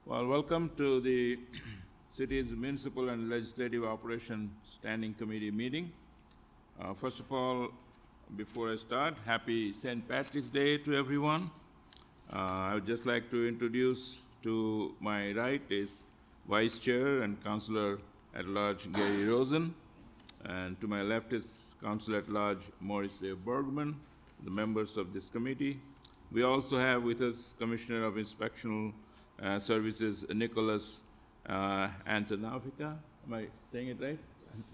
Well, welcome to the city's Municipal and Legislative Operation Standing Committee meeting. First of all, before I start, happy St. Patrick's Day to everyone. I would just like to introduce to my right is Vice Chair and Councilor at Large Gary Rosen, and to my left is Councilor at Large Maurice A. Bergman, the members of this committee. We also have with us Commissioner of Inspectional Services Nicholas Antanavica. Am I saying it right?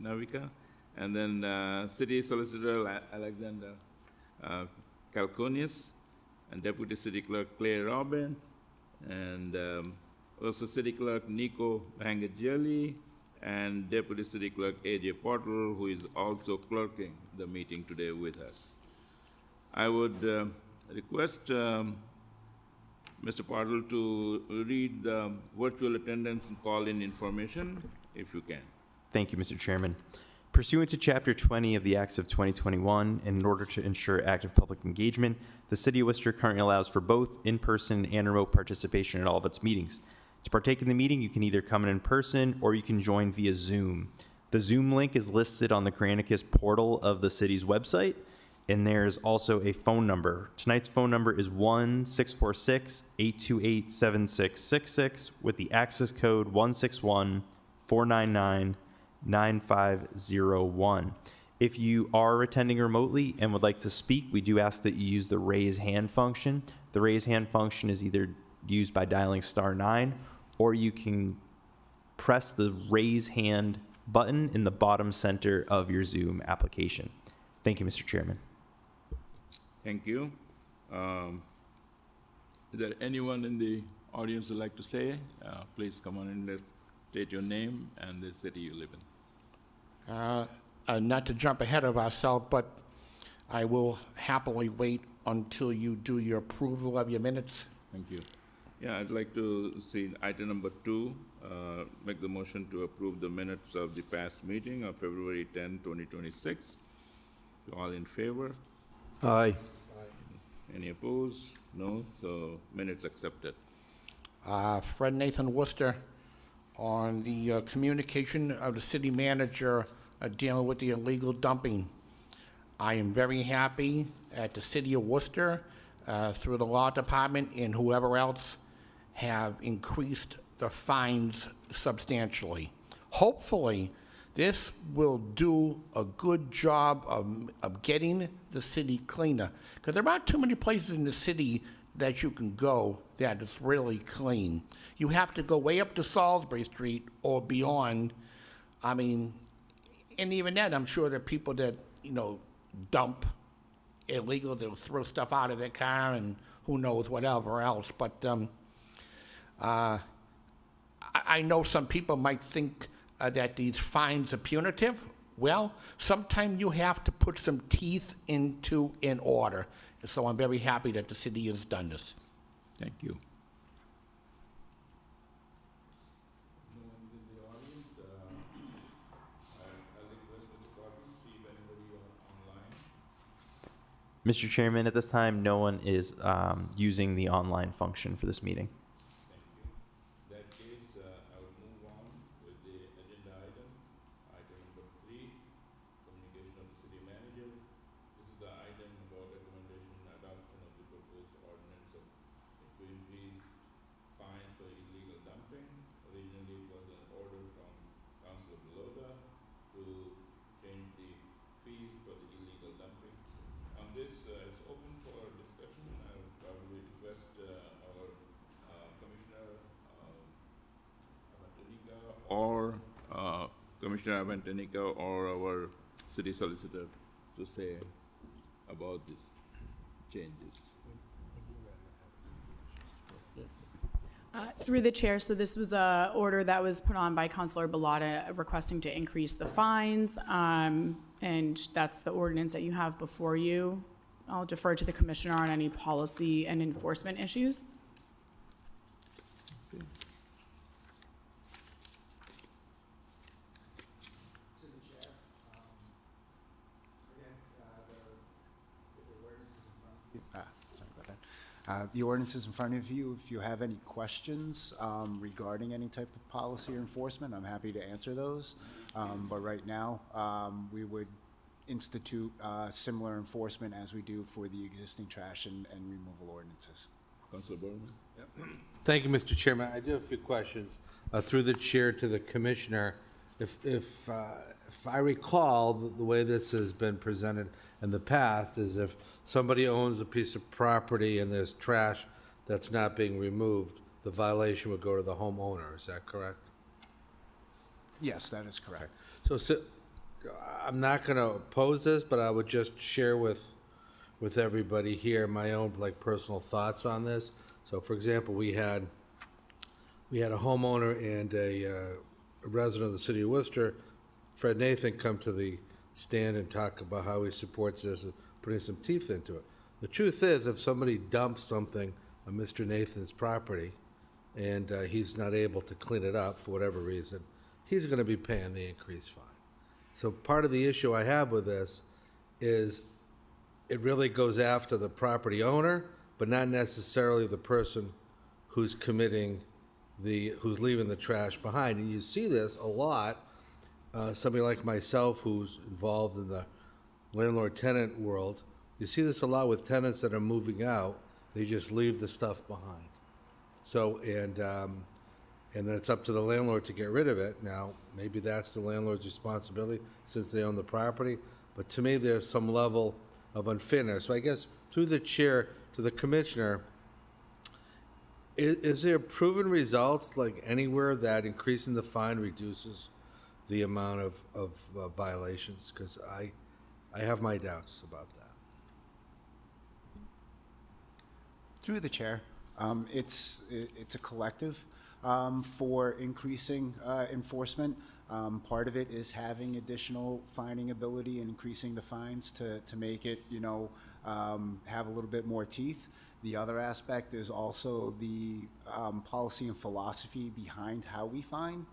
Navica. And then City Solicitor Alexander Kalkonius, and Deputy City Clerk Claire Robbins, and also City Clerk Nico Bangajelli, and Deputy City Clerk A.J. Potter, who is also clerking the meeting today with us. I would request Mr. Potter to read the virtual attendance and call-in information, if you can. Thank you, Mr. Chairman. Pursuant to Chapter 20 of the Acts of 2021, and in order to ensure active public engagement, the City of Worcester currently allows for both in-person and remote participation at all of its meetings. To partake in the meeting, you can either come in person or you can join via Zoom. The Zoom link is listed on the Granicus portal of the city's website, and there's also a phone number. Tonight's phone number is 1-646-828-7666 with the access code 161-499-9501. If you are attending remotely and would like to speak, we do ask that you use the raise hand function. The raise hand function is either used by dialing *9, or you can press the raise hand button in the bottom center of your Zoom application. Thank you, Mr. Chairman. Thank you. Is there anyone in the audience who would like to say? Please come on and state your name and the city you live in. Not to jump ahead of ourselves, but I will happily wait until you do your approval of your minutes. Thank you. Yeah, I'd like to see item number 2, make the motion to approve the minutes of the past meeting of February 10, 2026. All in favor? Aye. Any opposed? No, so minutes accepted. Fred Nathan Worcester, on the communication of the city manager dealing with the illegal dumping. I am very happy at the city of Worcester, through the law department and whoever else, have increased the fines substantially. Hopefully, this will do a good job of getting the city cleaner, because there aren't too many places in the city that you can go that is really clean. You have to go way up to Salisbury Street or beyond. I mean, and even then, I'm sure there are people that, dump illegal, they'll throw stuff out of their car and who knows whatever else. But I know some people might think that these fines are punitive. Well, sometimes you have to put some teeth into an order. So I'm very happy that the city has done this. Thank you. Mr. Chairman, at this time, no one is using the online function for this meeting. In that case, I will move on with the agenda item. Item number 3, communication of the city manager. This is the item about recommendation adoption of the proposed ordinance of to increase fines for illegal dumping. Originally, it was an order from Councilor Belota to change the fees for the illegal dumping. On this, it's open for discussion. I would probably request our Commissioner Avantanika or Commissioner Avantanika or our city solicitor to say about these changes. Through the chair, so this was a order that was put on by Councilor Bellotta requesting to increase the fines, and that's the ordinance that you have before you. I'll defer to the commissioner on any policy and enforcement issues. Okay. To the chair, again, the ordinance is in front of you. Sorry about that. The ordinance is in front of you. If you have any questions regarding any type of policy or enforcement, I'm happy to answer those. But right now, we would institute similar enforcement as we do for the existing trash and removal ordinances. Councilor Berman? Thank you, Mr. Chairman. I do have a few questions through the chair to the commissioner. If I recall, the way this has been presented in the past is if somebody owns a piece of property and there's trash that's not being removed, the violation would go to the homeowner. Is that correct? Yes, that is correct. So I'm not going to oppose this, but I would just share with everybody here my own personal thoughts on this. So, for example, we had a homeowner and a resident of the city of Worcester, Fred Nathan, come to the stand and talk about how he supports this and putting some teeth into it. The truth is, if somebody dumps something on Mr. Nathan's property and he's not able to clean it up for whatever reason, he's going to be paying the increased fine. So part of the issue I have with this is it really goes after the property owner, but not necessarily the person who's who's leaving the trash behind. And you see this a lot. Somebody like myself who's involved in the landlord-tenant world, you see this a lot with tenants that are moving out. They just leave the stuff behind. So, and then it's up to the landlord to get rid of it. Now, maybe that's the landlord's responsibility since they own the property. But to me, there's some level of unfairness. So I guess through the chair to the commissioner, is there proven results anywhere that increasing the fine reduces the amount of violations? Because I have my doubts about that. Through the chair, it's a collective for increasing enforcement. Part of it is having additional fining ability and increasing the fines to make it, have a little bit more teeth. The other aspect is also the policy and philosophy behind how we fine.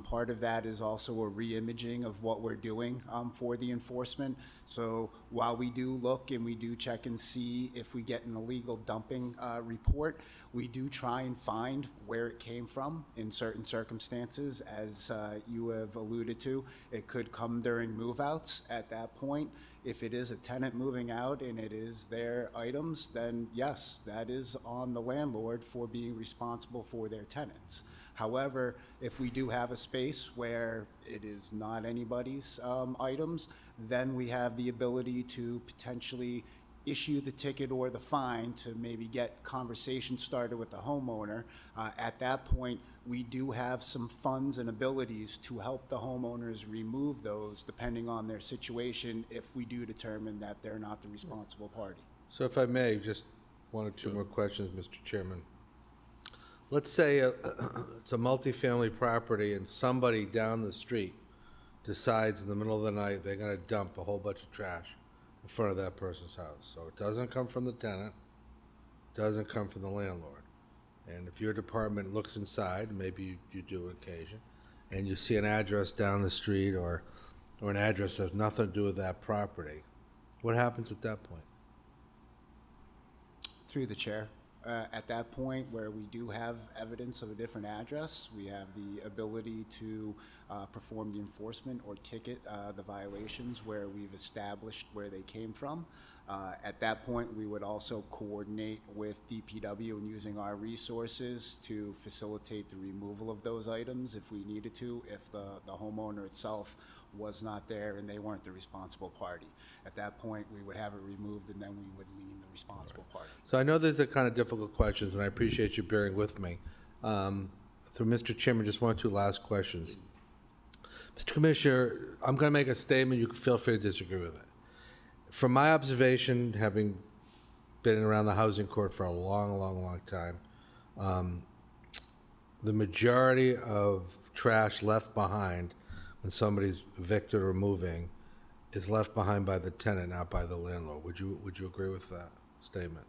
Part of that is also a re-imaging of what we're doing for the enforcement. So while we do look and we do check and see if we get an illegal dumping report, we do try and find where it came from in certain circumstances. As you have alluded to, it could come during move-outs. At that point, if it is a tenant moving out and it is their items, then yes, that is on the landlord for being responsible for their tenants. However, if we do have a space where it is not anybody's items, then we have the ability to potentially issue the ticket or the fine to maybe get conversation started with the homeowner. At that point, we do have some funds and abilities to help the homeowners remove those depending on their situation if we do determine that they're not the responsible party. So if I may, just one or two more questions, Mr. Chairman. Let's say it's a multifamily property and somebody down the street decides in the middle of the night they're going to dump a whole bunch of trash in front of that person's house. So it doesn't come from the tenant, doesn't come from the landlord. And if your department looks inside, maybe you do on occasion, and you see an address down the street or an address that has nothing to do with that property, what happens at that point? Through the chair. At that point where we do have evidence of a different address, we have the ability to perform the enforcement or ticket the violations where we've established where they came from. At that point, we would also coordinate with DPW and using our resources to facilitate the removal of those items if we needed to, if the homeowner itself was not there and they weren't the responsible party. At that point, we would have it removed and then we would lien the responsible party. So I know these are kind of difficult questions, and I appreciate you bearing with me. Through Mr. Chairman, just one or two last questions. Mr. Commissioner, I'm going to make a statement. You can feel free to disagree with it. From my observation, having been around the housing court for a long, long, long time, the majority of trash left behind when somebody's evicted or moving is left behind by the tenant, not by the landlord. Would you agree with that statement?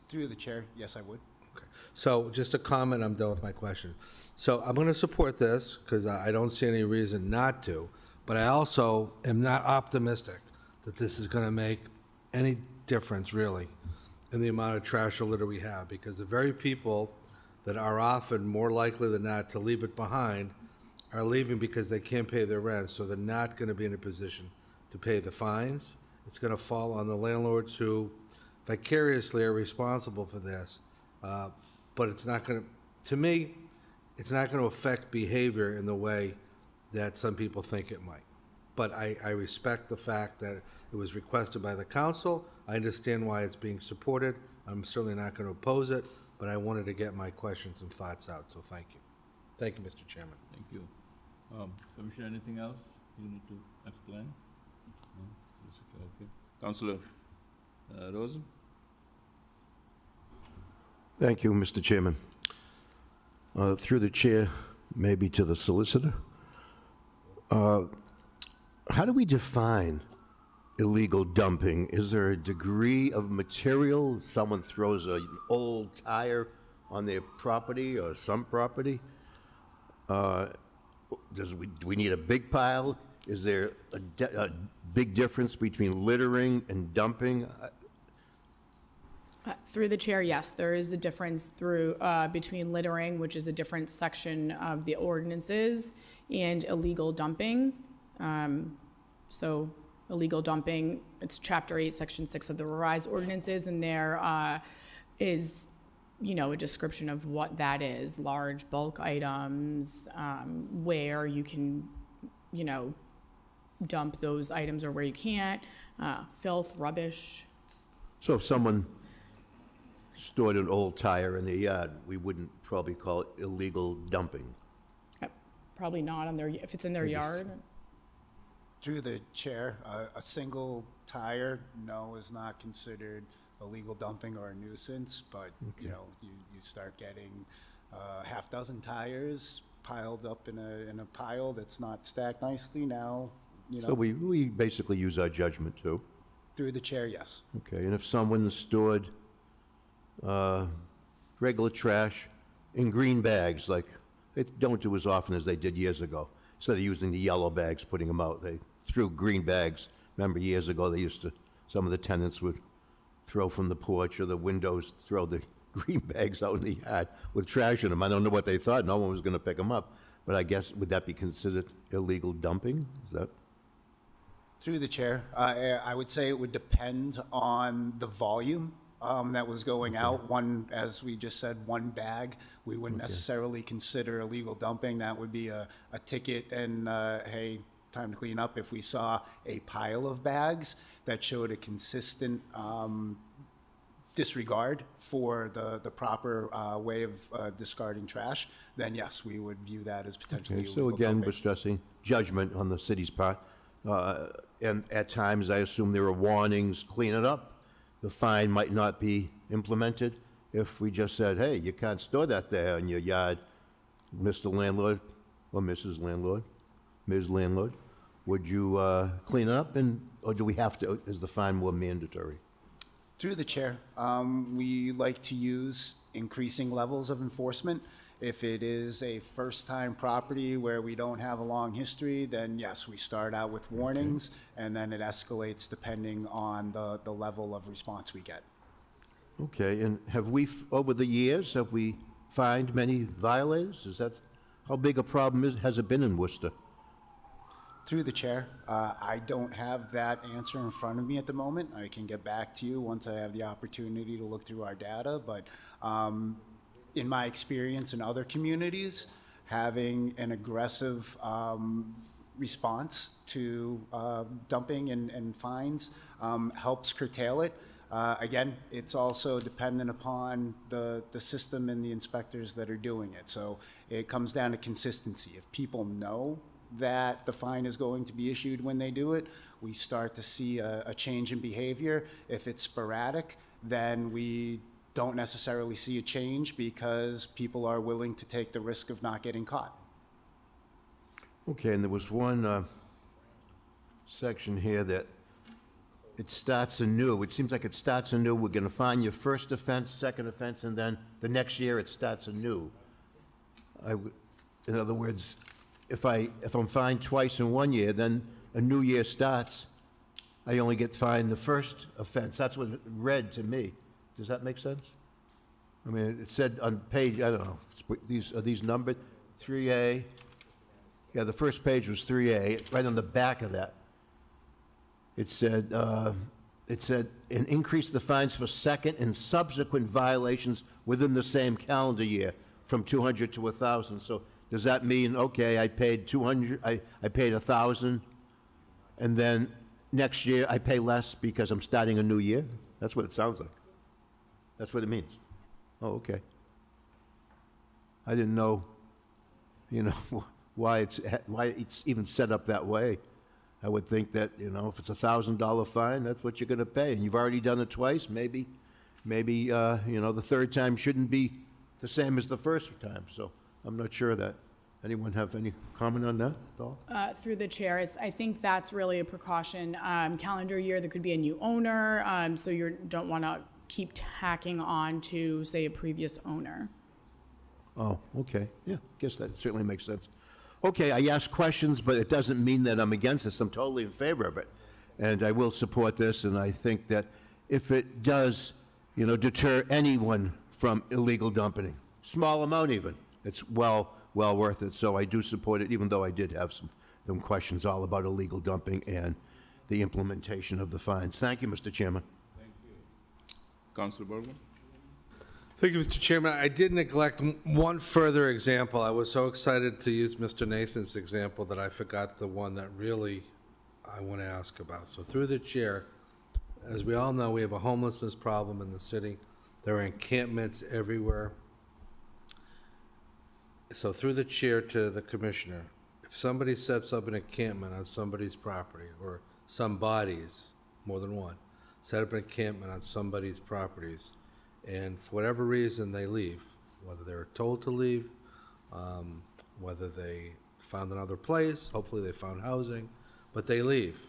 Through the chair, yes, I would. Okay. So just a comment, I'm done with my question. So I'm going to support this because I don't see any reason not to, but I also am not optimistic that this is going to make any difference really in the amount of trash or litter we have, because the very people that are often more likely than not to leave it behind are leaving because they can't pay their rent, so they're not going to be in a position to pay the fines. It's going to fall on the landlords who vicariously are responsible for this. But it's not going to me, it's not going to affect behavior in the way that some people think it might. But I respect the fact that it was requested by the council. I understand why it's being supported. I'm certainly not going to oppose it, but I wanted to get my questions and thoughts out, so thank you. Thank you, Mr. Chairman. Thank you. Commissioner, anything else you need to explain? No? Yes, okay. Councillor Rosen? Thank you, Mr. Chairman. Through the chair, maybe to the solicitor. How do we define illegal dumping? Is there a degree of material? Someone throws an old tire on their property or some property? Do we need a big pile? Is there a big difference between littering and dumping? Through the chair, yes, there is a difference between littering, which is a different section of the ordinances, and illegal dumping. So illegal dumping, it's Chapter 8, Section 6 of the revised ordinances, and there is, a description of what that is, large bulk items, where you can, dump those items or where you can't, filth, rubbish. So if someone stored an old tire in their yard, we wouldn't probably call it illegal dumping. Probably not if it's in their yard. Through the chair, a single tire, no, is not considered illegal dumping or a nuisance, but, you start getting half dozen tires piled up in a pile that's not stacked nicely now, So we basically use our judgment too. Through the chair, yes. Okay, and if someone stored regular trash in green bags, like they don't do as often as they did years ago. Instead of using the yellow bags, putting them out, they threw green bags. Remember years ago, some of the tenants would throw from the porch or the windows, throw the green bags out in the yard with trash in them. I don't know what they thought. No one was going to pick them up. But I guess, would that be considered illegal dumping? Is that? Through the chair, I would say it would depend on the volume that was going out. One, as we just said, one bag, we wouldn't necessarily consider illegal dumping. That would be a ticket and, hey, time to clean up. If we saw a pile of bags that showed a consistent disregard for the proper way of discarding trash, then yes, we would view that as potentially Okay, illegal so again, dumping. we're stressing judgment on the city's part. And at times, I assume there are warnings, clean it up. The fine might not be implemented. If we just said, hey, you can't store that there in your yard, Mr. Landlord or Mrs. Landlord, Ms. Landlord, would you clean up, or do we have to, is the fine more mandatory? Through the chair, we like to use increasing levels of enforcement. If it is a first-time property where we don't have a long history, then yes, we start out with warnings, and then it escalates depending on the level of response we get. Okay, and have we, over the years, have we fined many violators? Is that, how big a problem has it been in Worcester? Through the chair, I don't have that answer in front of me at the moment. I can get back to you once I have the opportunity to look through our data, but in my experience in other communities, having an aggressive response to dumping and fines helps curtail it. Again, it's also dependent upon the system and the inspectors that are doing it. So it comes down to consistency. If people know that the fine is going to be issued when they do it, we start to see a change in behavior. If it's sporadic, then we don't necessarily see a change because people are willing to take the risk of not getting caught. Okay, and there was one section here that it starts anew. It seems like it starts anew. We're going to find your first offense, second offense, and then the next year it starts anew. In other words, if I'm fined twice in 1 year, then a new year starts, I only get fined the first offense. That's what it read to me. Does that make sense? I mean, it said on page, I don't know, are these numbered? 3A? Yeah, the first page was 3A, right on the back of that. It said, and increase the fines for second and subsequent violations within the same calendar year from 200 to 1,000. So does that mean, okay, I paid 200, I paid 1,000, and then next year I pay less because I'm starting a new year? That's what it sounds like. That's what it means. Oh, okay. I didn't know, why it's even set up that way. I would think that, if it's $1,000 fine, that's what you're gonna pay, and you've already done it twice, maybe, the third time shouldn't be the same as the first time, so I'm not sure of that. Anyone have any comment on that at all? Through the chair, I think that's really a precaution. Calendar year, there could be a new owner, so you don't want to keep tacking on to, say, a previous owner. Oh, okay, yeah, guess that certainly makes sense. Okay, I ask questions, but it doesn't mean that I'm against this. I'm totally in favor of it. And I will support this, and I think that if it does, deter anyone from illegal dumping, small amount even, it's well worth it. So I do support it, even though I did have some questions all about illegal dumping and the implementation of the fines. Thank you, Mr. Chairman. Councilor Bergman? Thank you, Mr. Chairman. I did neglect one further example. I was so excited to use Mr. Nathan's example that I forgot the one that really I want to ask about. So through the chair, as we all know, we have a homelessness problem in the city. There are encampments everywhere. So through the chair to the commissioner, if somebody sets up an encampment on somebody's property, or somebody's, more than one, set up an encampment on somebody's properties, and for whatever reason they leave, whether they're told to leave, whether they found another place, hopefully they found housing, but they leave.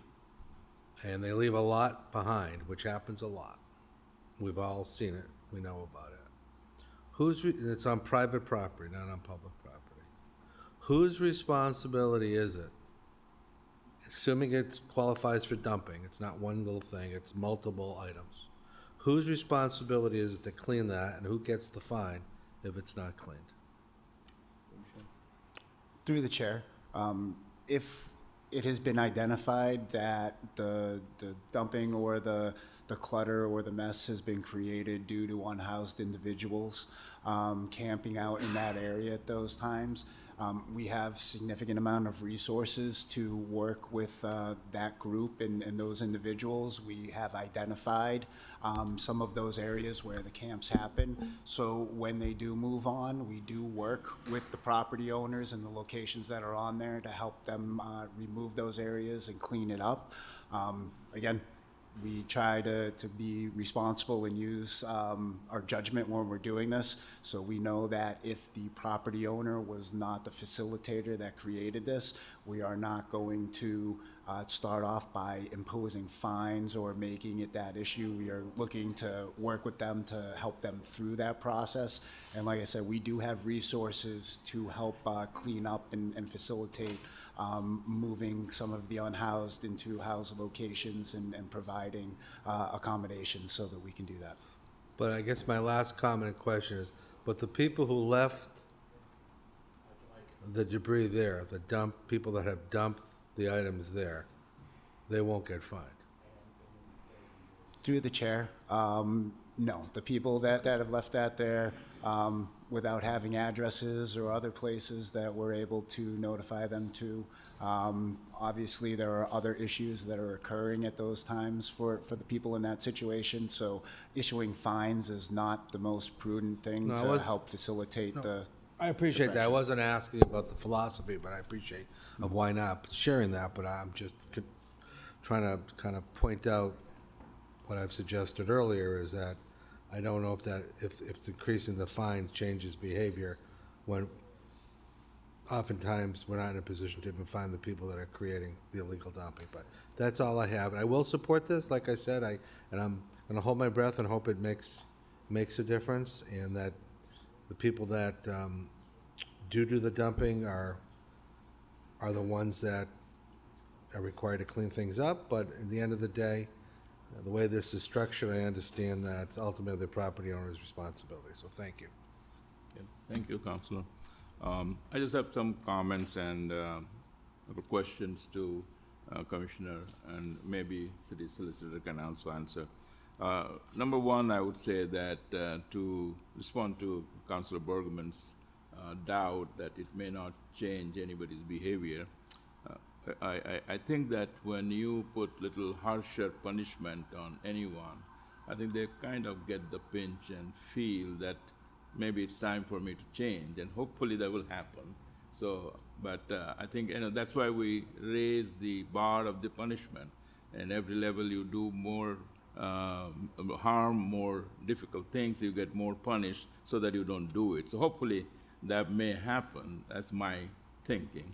And they leave a lot behind, which happens a lot. We've all seen it. We know about it. It's on private property, not on public property. Whose responsibility is it? Assuming it qualifies for dumping, it's not one little thing, it's multiple items. Whose responsibility is it to clean that, and who gets the fine if it's not cleaned? Through the chair, if it has been identified that the dumping or the clutter or the mess has been created due to unhoused individuals camping out in that area at those times, we have significant amount of resources to work with that group and those individuals. We have identified some of those areas where the camps happen. So when they do move on, we do work with the property owners and the locations that are on there to help them remove those areas and clean it up. Again, we try to be responsible and use our judgment when we're doing this. So we know that if the property owner was not the facilitator that created this, we are not going to start off by imposing fines or making it that issue. We are looking to work with them to help them through that process. And like I said, we do have resources to help clean up and facilitate moving some of the unhoused into housed locations and providing accommodations so that we can do that. But I guess my last comment and question is, but the people who left the debris there, people that have dumped the items there, they won't get fined? Through the chair, no. The people that have left that there without having addresses or other places that we're able to notify them to. Obviously, there are other issues that are occurring at those times for the people in that situation, so issuing fines is not the most prudent thing to help facilitate the... I appreciate that. I wasn't asking about the philosophy, but I appreciate of why not sharing that, but I'm just trying to kind of point out what I've suggested earlier is that I don't know if decreasing the fine changes behavior when oftentimes we're not in a position to even find the people that are creating the illegal dumping. But that's all I have. And I will support this, like I said, and I'm gonna hold my breath and hope it makes a difference, and that the people that do the dumping are the ones that are required to clean things up. But at the end of the day, The way this is structured, I understand that it's ultimately the property owner's responsibility, so thank you. Yeah, thank you, Councilor. I just have some comments and questions to Commissioner, and maybe City Solicitor can also answer. Number one, I would say that to respond to Councilor Bergman's doubt that it may not change anybody's behavior, I think that when you put little harsher punishment on anyone, I think they kind of get the pinch and feel that maybe it's time for me to change, and hopefully that will happen. So, but I think, that's why we raise the bar of the punishment. And every level you do more harm, more difficult things, you get more punished so that you don't do it. So hopefully that may happen. That's my thinking,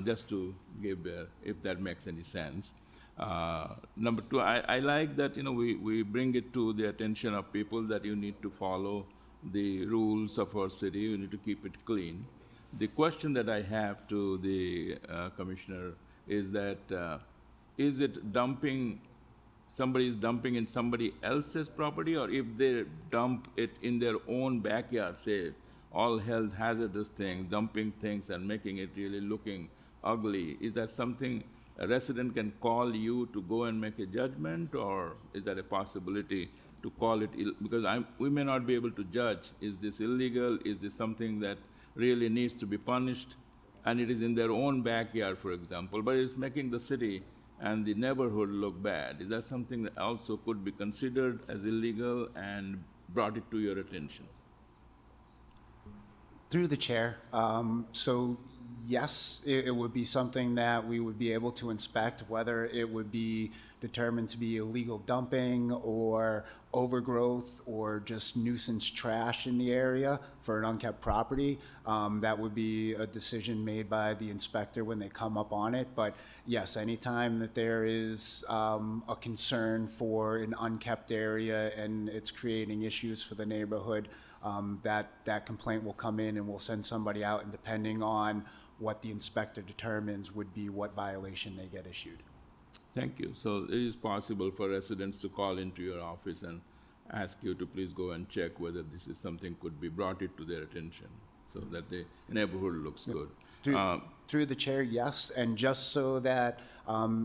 just to give, if that makes any sense. Number two, I like that, we bring it to the attention of people that you need to follow the rules of our city, you need to keep it clean. The question that I have to the Commissioner is that, is it dumping, somebody is dumping in somebody else's property, or if they dump it in their own backyard, say, all health hazardous things, dumping things and making it really looking ugly, is that something a resident can call you to go and make a judgment, or is that a possibility to call it, because we may not be able to judge, is this illegal, is this something that really needs to be punished, and it is in their own backyard, for example, but it's making the city and the neighborhood look bad. Is that something that also could be considered as illegal and brought it to your attention? Through the chair, so yes, it would be something that we would be able to inspect, whether it would be determined to be illegal dumping or overgrowth or just nuisance trash in the area for an unkept property. That would be a decision made by the inspector when they come up on it. But yes, anytime that there is a concern for an unkept area and it's creating issues for the neighborhood, that complaint will come in and we'll send somebody out, and depending on what the inspector determines would be what violation they get issued. Thank you. So it is possible for residents to call into your office and ask you to please go and check whether this is something could be brought it to their attention so that the neighborhood looks good. Through the chair, yes, and just so that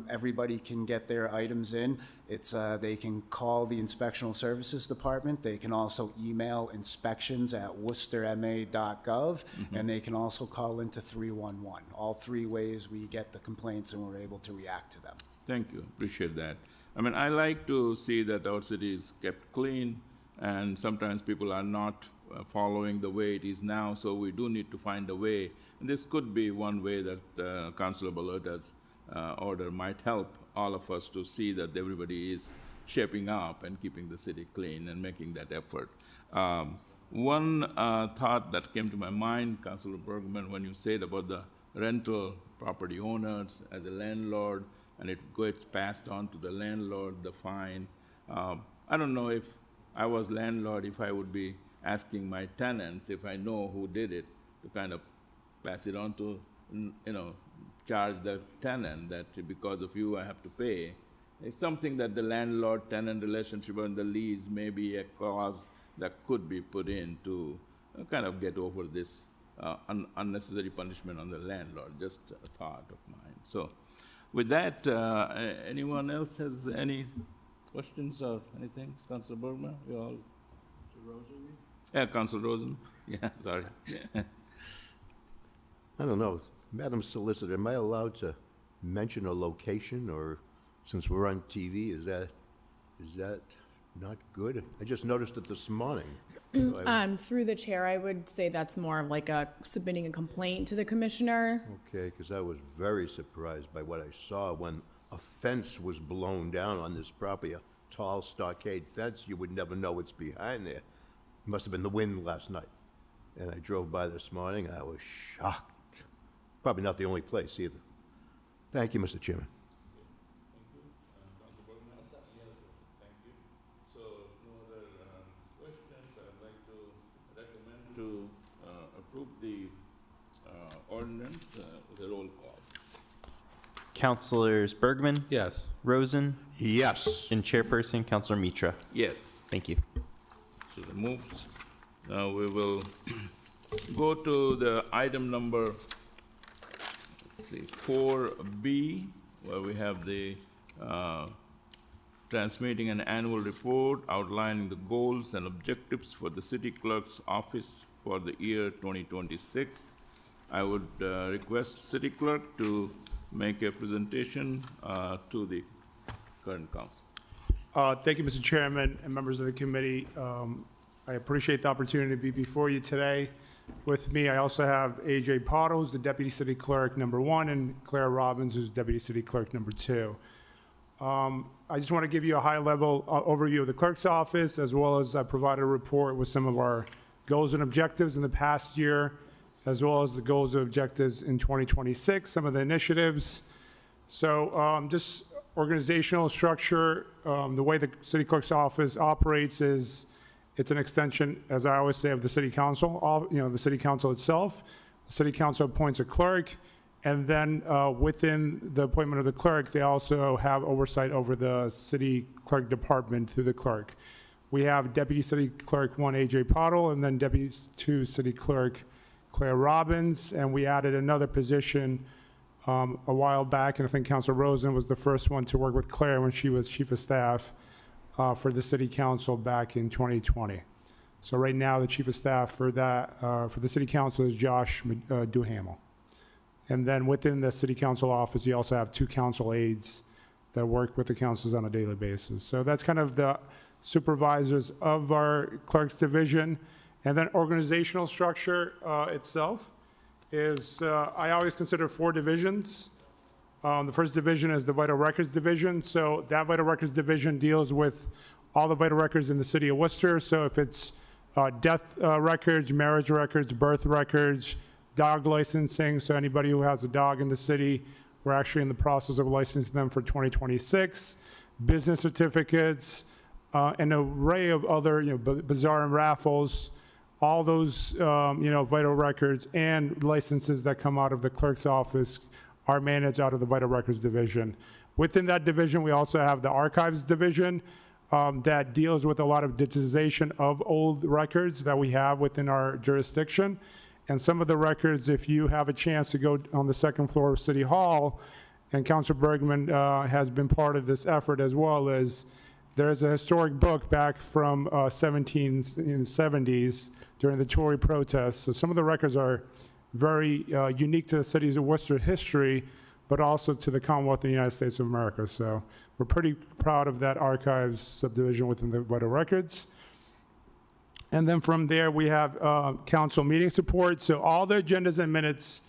everybody can get their items in, they can call the Inspectional Services Department. They can also email inspections@worcesterma.gov, and they can also call into 311. All three ways we get the complaints, and we're able to react to them. Thank you, appreciate that. I mean, I like to see that our city is kept clean, and sometimes people are not following the way it is now, so we do need to find a way. And this could be one way that Councilor Ballotta's order might help all of us to see that everybody is shaping up and keeping the city clean and making that effort. One thought that came to my mind, Councilor Bergman, when you said about the rental property owners as a landlord, and it gets passed on to the landlord, the fine. I don't know if I was landlord, if I would be asking my tenants, if I know who did it, to kind of pass it on to, charge the tenant that because of you I have to pay. It's something that the landlord-tenant relationship and the lease may be a clause that could be put in to kind of get over this unnecessary punishment on the landlord, just a thought of mine. So with that, anyone else has any questions or anything? Councilor Bergman, you all? Yeah, Councilor Rosen. Yeah, sorry. I don't know, Madam Solicitor, am I allowed to mention a location, or since we're on TV, is that not good? I just noticed it this morning. Through the chair, I would say that's more of like submitting a complaint to the commissioner. Okay, because I was very surprised by what I saw when a fence was blown down on this property, a tall stockade fence. You would never know what's behind there. It must have been the wind last night. And I drove by this morning, and I was shocked. Probably not the only place either. Thank you, Mr. Chairman. Councilor Bergman? Thank you. So, no other questions. I'd like to recommend to approve the ordinance with a roll call. Councilors Bergman, Yes. Rosen, Yes. and Chairperson, Councilor Mitra. Yes. Thank you. So the moves. Now we will go to the item number, let's see, 4B, where we have the transmitting an annual report outlining the goals and objectives for the city clerk's office for the year 2026. I would request city clerk to make a presentation to the current council. Thank you, Mr. Chairman and members of the committee. I appreciate the opportunity to be before you today. With me, I also have A.J. Pottle, who's the Deputy City Clerk #1, and Claire Robbins, who's Deputy City Clerk #2. I just want to give you a high-level overview of the clerk's office, as well as provide a report with some of our goals and objectives in the past year, as well as the goals and objectives in 2026, some of the initiatives. So just organizational structure, the way the city clerk's office operates is it's an extension, as I always say, of the city council, the city council itself. The city council appoints a clerk, and then within the appointment of the clerk, they also have oversight over the city clerk department through the clerk. We have Deputy City Clerk 1, A.J. Pottle, and then Deputy 2 City Clerk Claire Robbins, and we added another position a while back, and I think Councilor Rosen was the first one to work with Claire when she was Chief of Staff for the City Council back in 2020. So right now, the Chief of Staff for the City Council is Josh Duhamel. And then within the City Council office, you also have 2 council aides that work with the councils on a daily basis. So that's kind of the supervisors of our clerk's division. And then organizational structure itself is, I always consider 4 divisions. The first division is the Vital Records Division. So that Vital Records Division deals with all the vital records in the city of Worcester. So if it's death records, marriage records, birth records, dog licensing, so anybody who has a dog in the city, we're actually in the process of licensing them for 2026, business certificates, an array of other, bazaar and raffles, all those, vital records and licenses that come out of the clerk's office are managed out of the Vital Records Division. Within that division, we also have the Archives Division that deals with a lot of digitization of old records that we have within our jurisdiction. And some of the records, if you have a chance to go on the second floor of City Hall, and Councilor Bergman has been part of this effort as well, as there's a historic book back from 1770s during the Tory protests. So some of the records are very unique to the cities of Worcester history, but also to the Commonwealth of the United States of America. So we're pretty proud of that archives subdivision within the Vital Records. And then from there, we have council meeting support. So all the agendas and minutes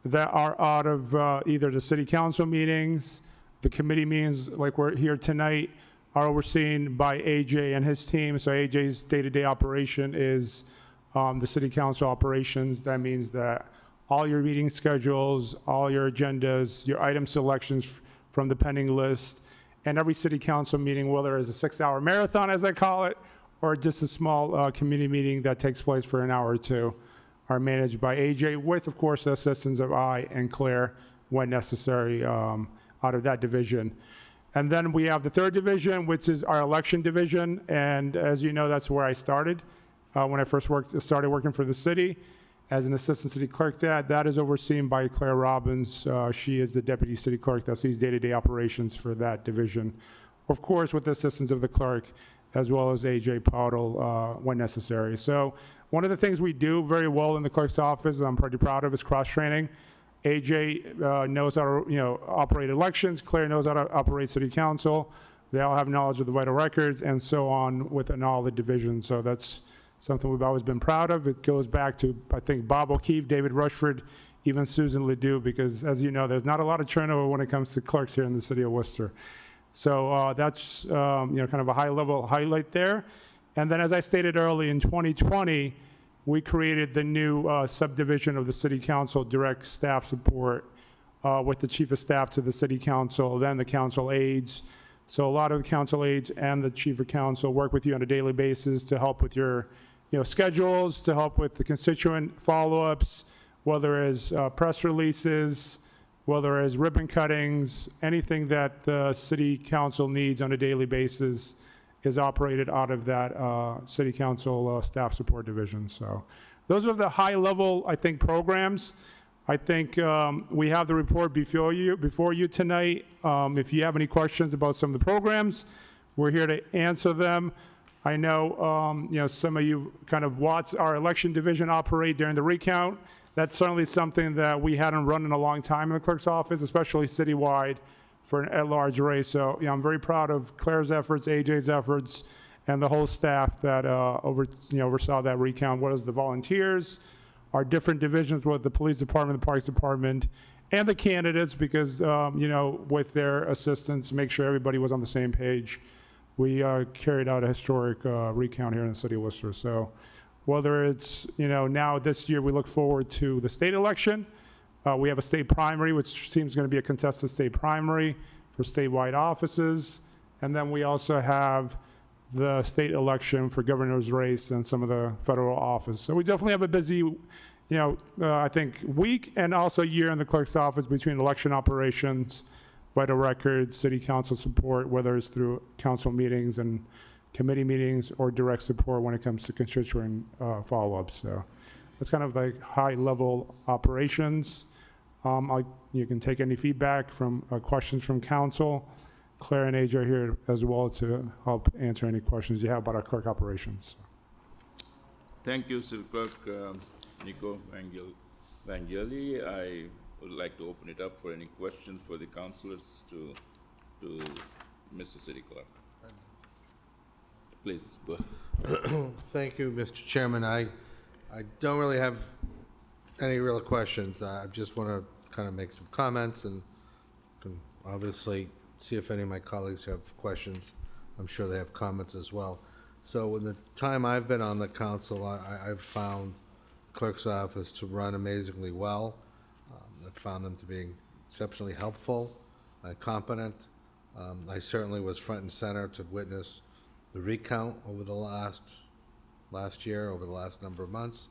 that are out of either the city council meetings, the committee meetings like we're here tonight, are overseen by AJ and his team. So AJ's day-to-day operation is the city council operations. That means that all your meeting schedules, all your agendas, your item selections from the pending list, and every city council meeting, whether it's a 6-hour marathon, as I call it, or just a small community meeting that takes place for an hour or 2, are managed by AJ, with, of course, the assistance of I and Claire when necessary out of that division. And then we have the third division, which is our election division. And as you know, that's where I started when I first started working for the city as an assistant city clerk. That is overseen by Claire Robbins. She is the deputy city clerk that sees day-to-day operations for that division, of course, with the assistance of the clerk, as well as A.J. Pottle when necessary. So one of the things we do very well in the clerk's office, I'm pretty proud of, is cross-training. A.J. knows how to operate elections. Claire knows how to operate city council. They all have knowledge of the vital records and so on within all the divisions. So that's something we've always been proud of. It goes back to, I think, Bob O'Keefe, David Rushford, even Susan Ledoux, because as you know, there's not a lot of turnover when it comes to clerks here in the city of Worcester. So that's kind of a high-level highlight there. And then, as I stated earlier, in 2020, we created the new subdivision of the City Council direct staff support with the Chief of Staff to the City Council, then the council aides. So a lot of the council aides and the Chief of Council work with you on a daily basis to help with your schedules, to help with the constituent follow-ups, whether it's press releases, whether it's ribbon cuttings, anything that the city council needs on a daily basis is operated out of that city council staff support division. So those are the high level, I think, programs. I think we have the report before you tonight. If you have any questions about some of the programs, we're here to answer them. I know, some of you kind of watched our election division operate during the recount. That's certainly something that we hadn't run in a long time in the clerk's office, especially citywide for an at-large race. So, I'm very proud of Claire's efforts, AJ's efforts, and the whole staff that oversaw that recount. What is the volunteers, our different divisions with the police department, the parks department, and the candidates, because, with their assistance, make sure everybody was on the same page. We carried out a historic recount here in the city of Worcester. So whether it's, now this year we look forward to the state election. We have a state primary, which seems going to be a contested state primary for statewide offices. And then we also have the state election for governor's race and some of the federal office. So we definitely have a busy, I think, week and also year in the clerk's office between election operations, vital records, city council support, whether it's through council meetings and committee meetings or direct support when it comes to constituent follow-up. So that's kind of like high-level operations. You can take any feedback from questions from council. Claire and AJ are here as well to help answer any questions you have about our clerk operations. Thank you, City Clerk Nico Vangeli. I would like to open it up for any questions for the councilors to Mr. City Clerk. Please, go ahead. Thank you, Mr. Chairman. I don't really have any real questions. I just want to kind of make some comments and can obviously see if any of my colleagues have questions. I'm sure they have comments as well. So in the time I've been on the council, I've found the clerk's office to run amazingly well. I've found them to be exceptionally helpful and competent. I certainly was front and center to witness the recount over the last year, over the last number of months,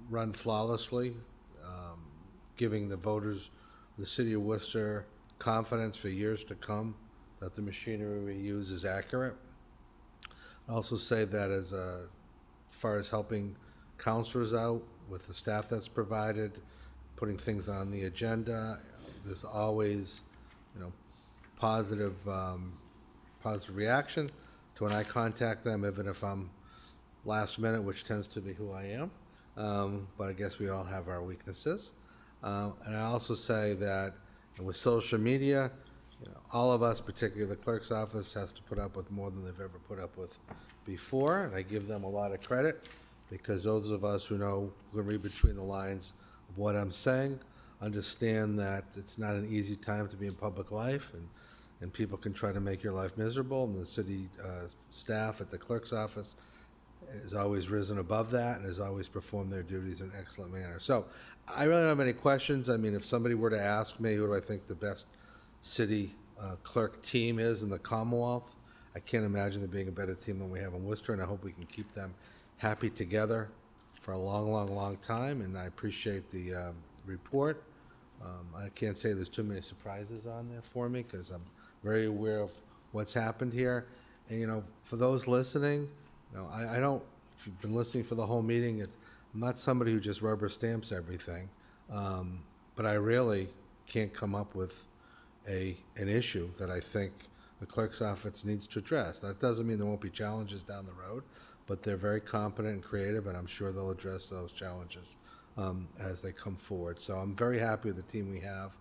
run flawlessly, giving the voters of the city of Worcester confidence for years to come that the machinery we use is accurate. I also say that as far as helping counselors out with the staff that's provided, putting things on the agenda, there's always, positive reaction to when I contact them, even if I'm last minute, which tends to be who I am. But I guess we all have our weaknesses. And I also say that with social media, all of us, particularly the clerk's office, has to put up with more than they've ever put up with before. And I give them a lot of credit because those of us who know, who can read between the lines of what I'm saying, understand that it's not an easy time to be in public life, and people can try to make your life miserable, and the city staff at the clerk's office has always risen above that and has always performed their duties in an excellent manner. So I really don't have any questions. I mean, if somebody were to ask me who do I think the best city clerk team is in the Commonwealth, I can't imagine there being a better team than we have in Worcester, and I hope we can keep them happy together for a long, long, long time, and I appreciate the report. I can't say there's too many surprises on there for me because I'm very aware of what's happened here. And, for those listening, I don't, if you've been listening for the whole meeting, I'm not somebody who just rubber stamps everything, but I really can't come up with an issue that I think the clerk's office needs to address. That doesn't mean there won't be challenges down the road, but they're very competent and creative, and I'm sure they'll address those challenges as they come forward. So I'm very happy with the team we have,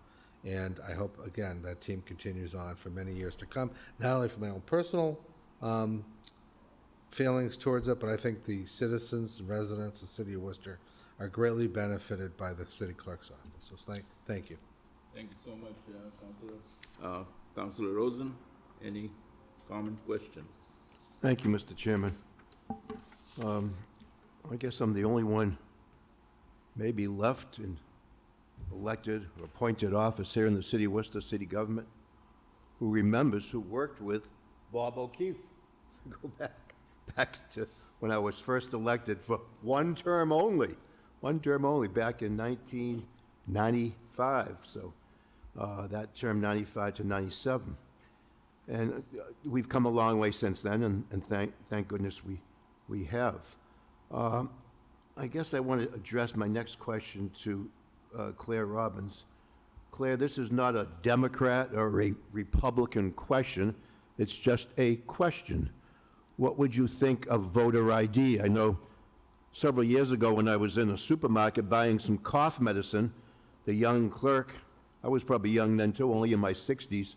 and I hope, again, that team continues on for many years to come, not only for my own personal feelings towards it, but I think the citizens and residents of the city of Worcester are greatly benefited by the city clerk's office. So thank you. Thank you so much, Councilor. Councilor Rosen, any comment, question? Thank you, Mr. Chairman. I guess I'm the only one maybe left in elected or appointed office here in the city of Worcester city government who remembers who worked with Bob O'Keefe. Go back to when I was first elected for one term only, back in 1995. 95, so that term 95 to 97. And we've come a long way since then, and thank goodness we have. I guess I want to address my next question to Claire Robbins. Claire, this is not a Democrat or a Republican question. It's just a question. What would you think of voter ID? I know several years ago when I was in a supermarket buying some cough medicine, the young clerk, I was probably young then too, only in my 60s,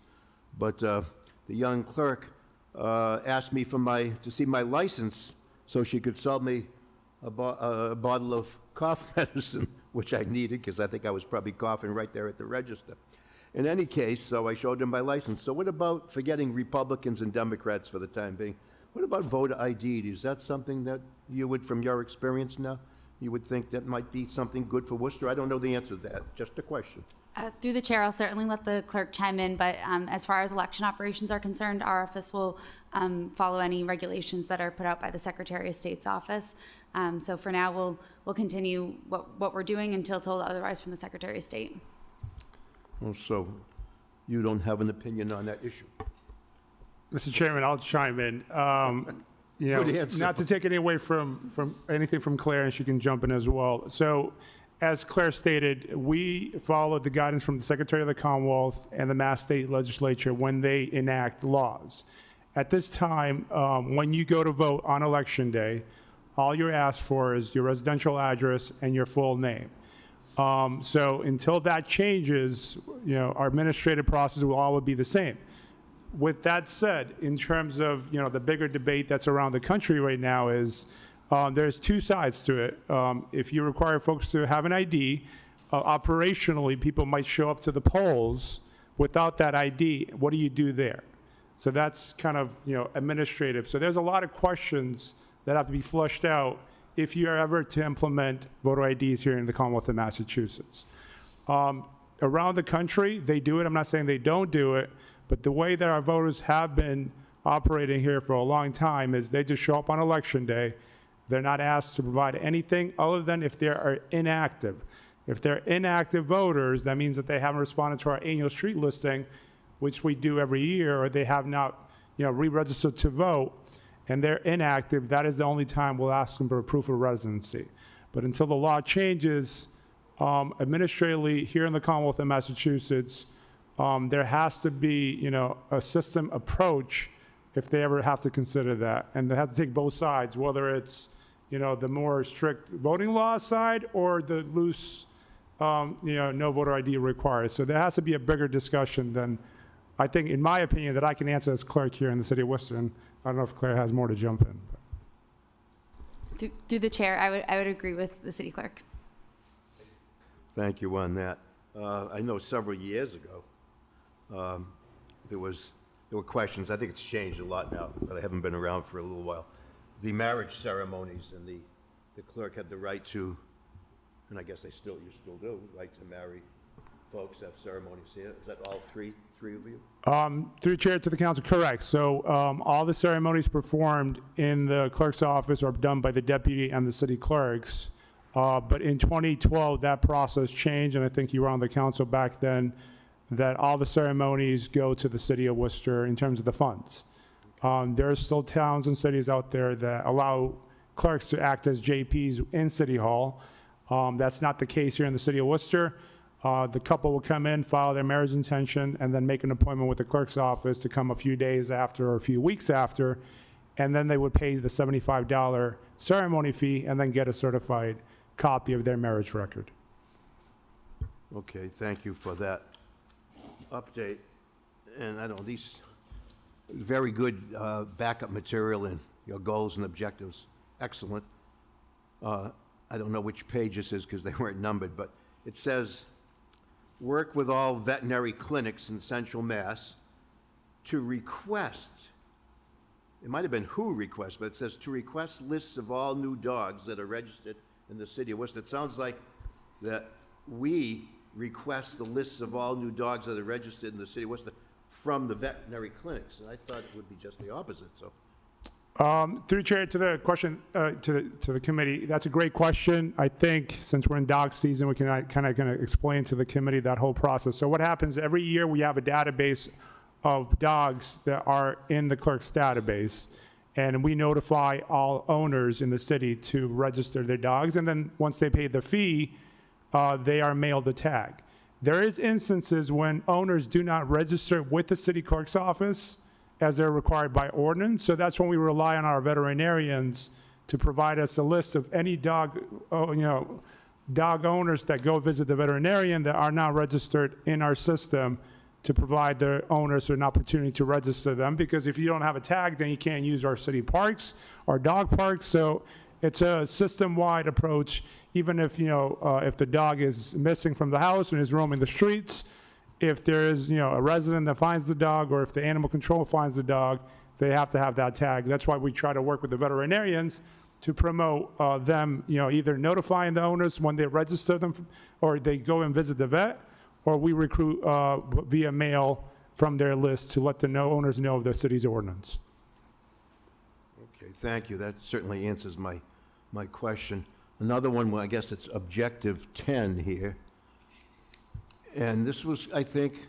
but the young clerk asked me to see my license so she could sell me a bottle of cough medicine, which I needed because I think I was probably coughing right there at the register. In any case, so I showed them my license. So what about, forgetting Republicans and Democrats for the time being, what about voter ID? Is that something that you would, from your experience now, you would think that might be something good for Worcester? I don't know the answer to that, just a question. Through the chair, I'll certainly let the clerk chime in, but as far as election operations are concerned, our office will follow any regulations that are put out by the Secretary of State's office. So for now, we'll continue what we're doing until told otherwise from the Secretary of State. Oh, so you don't have an opinion on that issue? Mr. Chairman, I'll chime in. You know, Good answer. not to take any away from anything from Claire, and she can jump in as well. So, as Claire stated, we followed the guidance from the Secretary of the Commonwealth and the Mass State Legislature when they enact laws. At this time, when you go to vote on Election Day, all you're asked for is your residential address and your full name. So until that changes, you know, our administrative process will always be the same. With that said, in terms of, you know, the bigger debate that's around the country right now is there's two sides to it. If you require folks to have an ID, operationally, people might show up to the polls without that ID. What do you do there? So that's kind of, you know, administrative. So there's a lot of questions that have to be flushed out if you are ever to implement voter IDs here in the Commonwealth of Massachusetts. Around the country, they do it. I'm not saying they don't do it, but the way that our voters have been operating here for a long time is they just show up on Election Day. They're not asked to provide anything other than if they are inactive. If they're inactive voters, that means that they haven't responded to our annual street listing, which we do every year, or they have not, you know, re-registered to vote, and they're inactive. That is the only time we'll ask them for a proof of residency. But until the law changes, administratively here in the Commonwealth of Massachusetts, there has to be, you know, a system approach if they ever have to consider that. And they have to take both sides, whether it's, you know, the more strict voting law side or the loose, you know, no voter ID required. So there has to be a bigger discussion than, I think, in my opinion, that I can answer as clerk here in the city of Worcester. And I don't know if Claire has more to jump in. Through the chair, I would agree with the city clerk. Thank you on that. I know several years ago, there were questions. I think it's changed a lot now, but I haven't been around for a little while. The marriage ceremonies, and the clerk had the right to, and I guess you still do, right to marry folks, have ceremonies here. Is that all three of you? Through the chair to the council, correct. So all the ceremonies performed in the clerk's office are done by the deputy and the city clerks. But in 2012, that process changed, and I think you were on the council back then, that all the ceremonies go to the city of Worcester in terms of the funds. There are still towns and cities out there that allow clerks to act as JPs in City Hall. That's not the case here in the city of Worcester. The couple will come in, file their marriage intention, and then make an appointment with the clerk's office to come a few days after or a few weeks after, and then they would pay the $75 ceremony fee and then get a certified copy of their marriage record. Okay, thank you for that update. And I don't know, these very good backup material and your goals and objectives, excellent. I don't know which page this is because they weren't numbered, but it says, work with all veterinary clinics in Central Mass to request, it might have been who requests, but it says to request lists of all new dogs that are registered in the city of Worcester. It sounds like that we request the lists of all new dogs that are registered in the city of Worcester from the veterinary clinics, and I thought it would be just the opposite, so. Through chair to the question, to the committee, that's a great question. I think since we're in dog season, we can kind of explain to the committee that whole process. So what happens, every year we have a database of dogs that are in the clerk's database, and we notify all owners in the city to register their dogs, and then once they pay the fee, they are mailed a tag. There is instances when owners do not register with the city clerk's office as they're required by ordinance. So that's when we rely on our veterinarians to provide us a list of any dog owners that go visit the veterinarian that are not registered in our system, to provide their owners an opportunity to register them. Because if you don't have a tag, then you can't use our city parks, our dog parks. So it's a system-wide approach. Even if, if the dog is missing from the house and is roaming the streets, if there is, a resident that finds the dog, or if the animal control finds the dog, they have to have that tag. That's why we try to work with the veterinarians to promote them, either notifying the owners when they register them, or they go and visit the vet, or we recruit via mail from their list to let the owners know of the city's ordinance. Okay, thank you. That certainly answers my question. Another one, well, I guess it's objective 10 here. And this was, I think,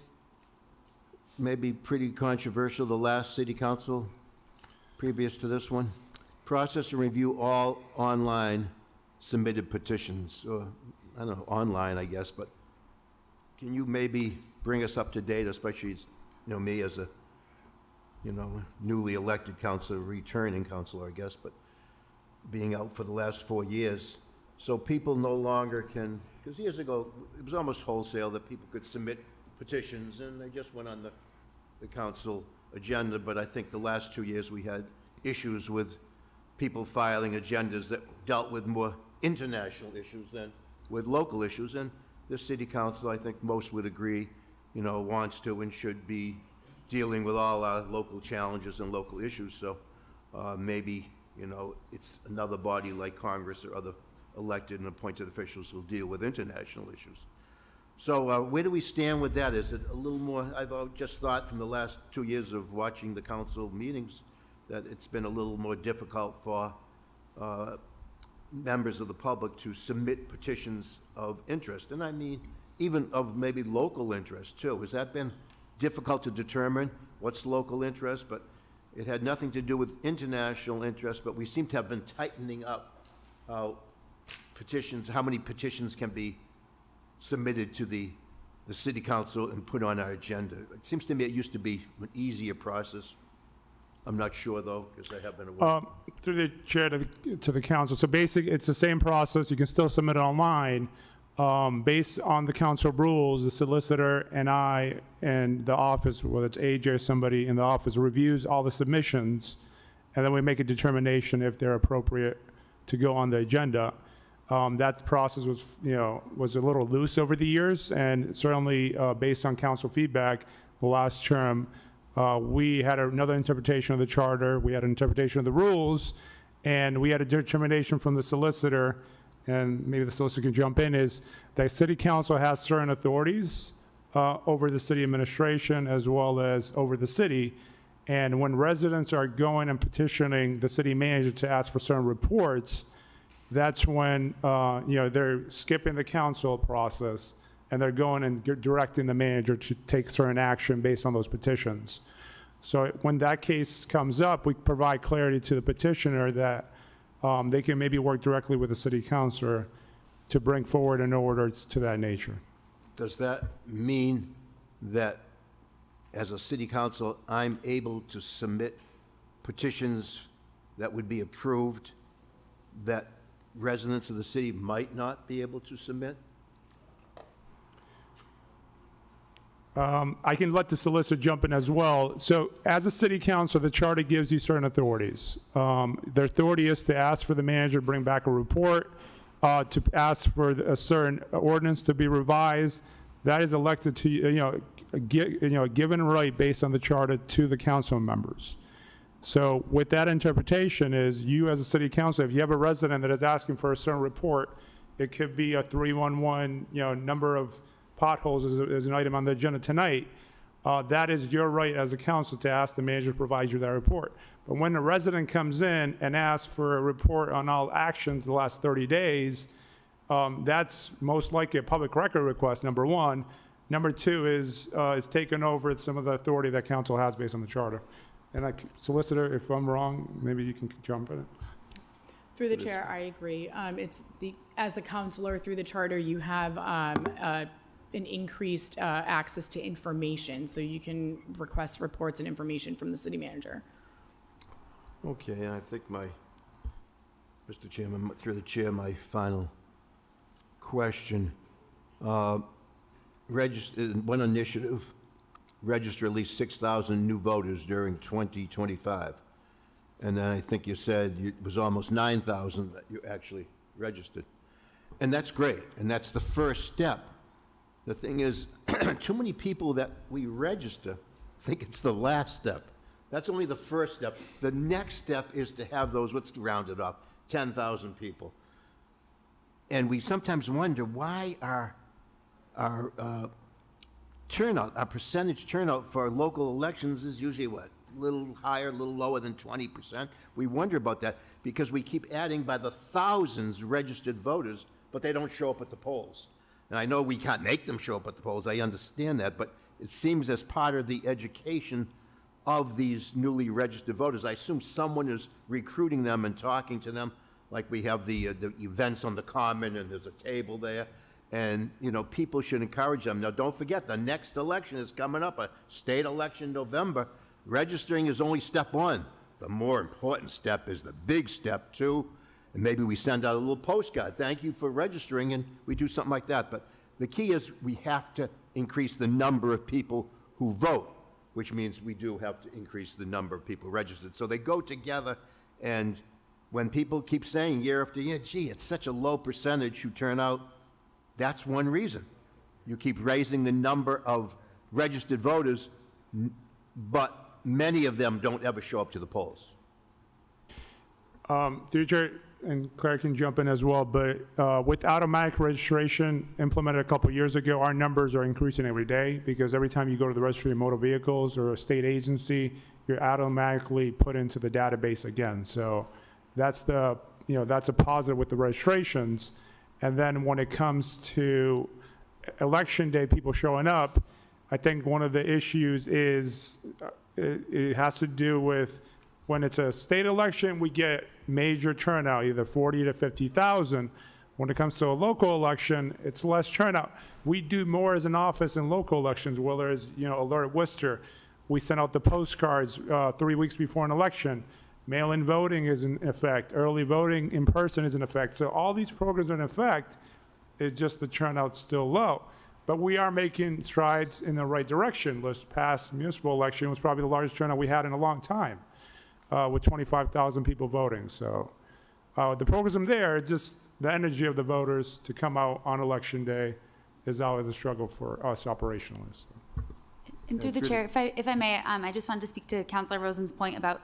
maybe pretty controversial, the last city council previous to this one. Process and review all online submitted petitions, or, I don't know, online, I guess, but can you maybe bring us up to date, especially, me as a, newly elected councilor, returning councilor, I guess, but being out for the last 4 years, so people no longer can, because years ago, it was almost wholesale that people could submit petitions, and they just went on the council agenda, but I think the last 2 years we had issues with people filing agendas that dealt with more international issues than with local issues, and the city council, I think most would agree, wants to and should be dealing with all our local challenges and local issues, so maybe, it's another body like Congress or other elected and appointed officials who deal with international issues. So where do we stand with that? Is it a little more, I've just thought from the last 2 years of watching the council meetings that it's been a little more difficult for members of the public to submit petitions of interest. And I mean, even of maybe local interest too. Has that been difficult to determine what's local interest? But it had nothing to do with international interest, but we seem to have been tightening up petitions, how many petitions can be submitted to the city council and put on our agenda. It seems to me it used to be an easier process. I'm not sure, though, because I have been away. Through the chair to the council. So basically, it's the same process. You can still submit it online. Based on the council rules, the solicitor and I and the office, whether it's AJ or somebody in the office, reviews all the submissions, and then we make a determination if they're appropriate to go on the agenda. That process was, was a little loose over the years, and certainly based on council feedback, the last term, we had another interpretation of the charter, we had an interpretation of the rules, and we had a determination from the solicitor, and maybe the solicitor can jump in, is that city council has certain authorities over the city administration as well as over the city. And when residents are going and petitioning the city manager to ask for certain reports, that's when, they're skipping the council process and they're going and directing the manager to take certain action based on those petitions. So when that case comes up, we provide clarity to the petitioner that they can maybe work directly with the city councilor to bring forward an order to that nature. Does that mean that as a city council, I'm able to submit petitions that would be approved that residents of the city might not be able to submit? I can let the solicitor jump in as well. So as a city council, the charter gives you certain authorities. The authority is to ask for the manager to bring back a report, to ask for a certain ordinance to be revised. That is elected to, a given right based on the charter to the council members. So with that interpretation is you as a city council, if you have a resident that is asking for a certain report, it could be a 311, number of potholes is an item on the agenda tonight. That is your right as a council to ask the manager to provide you that report. But when a resident comes in and asks for a report on all actions the last 30 days, that's most likely a public record request, number one. Number two is taking over some of the authority that council has based on the charter. And Solicitor, if I'm wrong, maybe you can jump in. Through the chair, I agree. As a counselor, through the charter, you have an increased access to information, so you can request reports and information from the city manager. Okay, and I think Mr. Chairman, through the chair, my final question. One initiative, register at least 6,000 new voters during 2025. And then I think you said it was almost 9,000 that you actually registered. And that's great, and that's the first step. The thing is, too many people that we register think it's the last step. That's only the first step. The next step is to have those, let's round it up, 10,000 people. And we sometimes wonder why our turnout, our percentage turnout for local elections is usually what? A little higher, a little lower than 20%. We wonder about that because we keep adding by the thousands registered voters, but they don't show up at the polls. And I know we can't make them show up at the polls, I understand that, but it seems as part of the education of these newly registered voters, I assume someone is recruiting them and talking to them, like we have the events on the Common and there's a table there. And, you know, people should encourage them. Now, don't forget, the next election is coming up, a state election in November. Registering is only step one. The more important step is the big step two. And maybe we send out a little postcard. Thank you for registering, and we do something like that. But the key is we have to increase the number of people who vote, which means we do have to increase the number of people registered. So they go together, and when people keep saying year after year, gee, it's such a low percentage who turn out, that's one reason. You keep raising the number of registered voters, but many of them don't ever show up to the polls. Through the chair, and Claire can jump in as well, but with automatic registration implemented a couple years ago, our numbers are increasing every day because every time you go to the registry of motor vehicles or a state agency, you're automatically put into the database again. So that's that's a positive with the registrations. And then when it comes to election day, people showing up, I think one of the issues is it has to do with when it's a state election, we get major turnout, either 40 to 50,000. When it comes to a local election, it's less turnout. We do more as an office in local elections, whether it's, Alert Worcester. We send out the postcards 3 weeks before an election. Mail-in voting is in effect. Early voting in person is in effect. So all these programs are in effect. It's just the turnout's still low. But we are making strides in the right direction. This past municipal election was probably the largest turnout we had in a long time, with 25,000 people voting. So the program there, just the energy of the voters to come out on election day is always a struggle for us operationally. So. And through the chair, if I may, I just wanted to speak to Councilor Rosen's point about